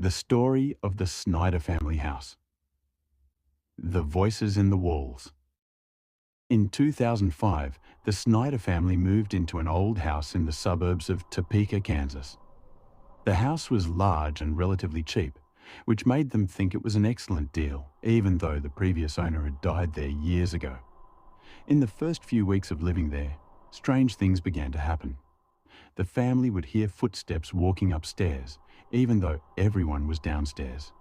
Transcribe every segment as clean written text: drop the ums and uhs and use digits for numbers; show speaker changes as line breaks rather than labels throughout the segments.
The story of the Snyder family house. The voices in the walls. In 2005, the Snyder family moved into an old house in the suburbs of Topeka, Kansas. The house was large and relatively cheap, which made them think it was an excellent deal, even though the previous owner had died there years ago. In the first few weeks of living there, strange things began to happen. The family would hear footsteps walking upstairs, even though everyone was downstairs.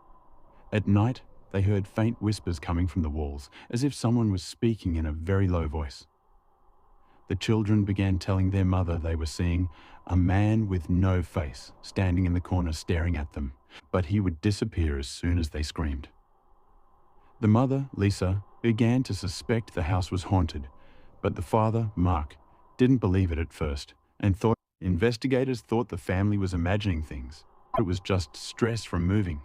At night, they heard faint whispers coming from the walls, as if someone was speaking in a very low voice. The children began telling their mother they were seeing a man with no face standing in the corner staring at them, but he would disappear as soon as they screamed. The mother, Lisa, began to suspect the house was haunted, but the father, Mark, didn't believe it at first and thought investigators thought the family was imagining things. It was just stress from moving.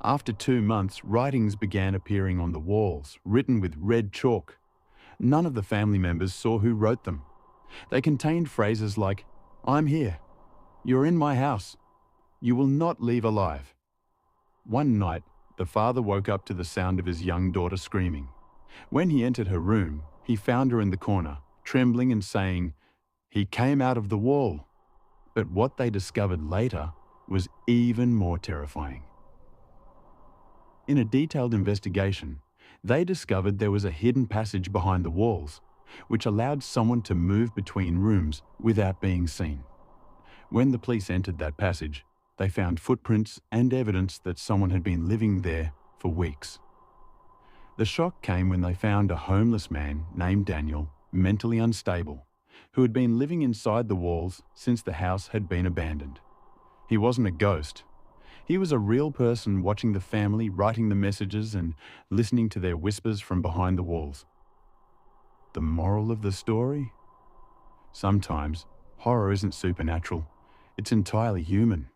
After 2 months, writings began appearing on the walls, written with red chalk. None of the family members saw who wrote them. They contained phrases like, "I'm here. You're in my house. You will not leave alive." One night, the father woke up to the sound of his young daughter screaming. When he entered her room, he found her in the corner, trembling and saying, "He came out of the wall." But what they discovered later was even more terrifying. In a detailed investigation, they discovered there was a hidden passage behind the walls, which allowed someone to move between rooms without being seen. When the police entered that passage, they found footprints and evidence that someone had been living there for weeks. The shock came when they found a homeless man named Daniel, mentally unstable, who had been living inside the walls since the house had been abandoned. He wasn't a ghost. He was a real person watching the family, writing the messages and listening to their whispers from behind the walls. The moral of the story? Sometimes horror isn't supernatural, it's entirely human.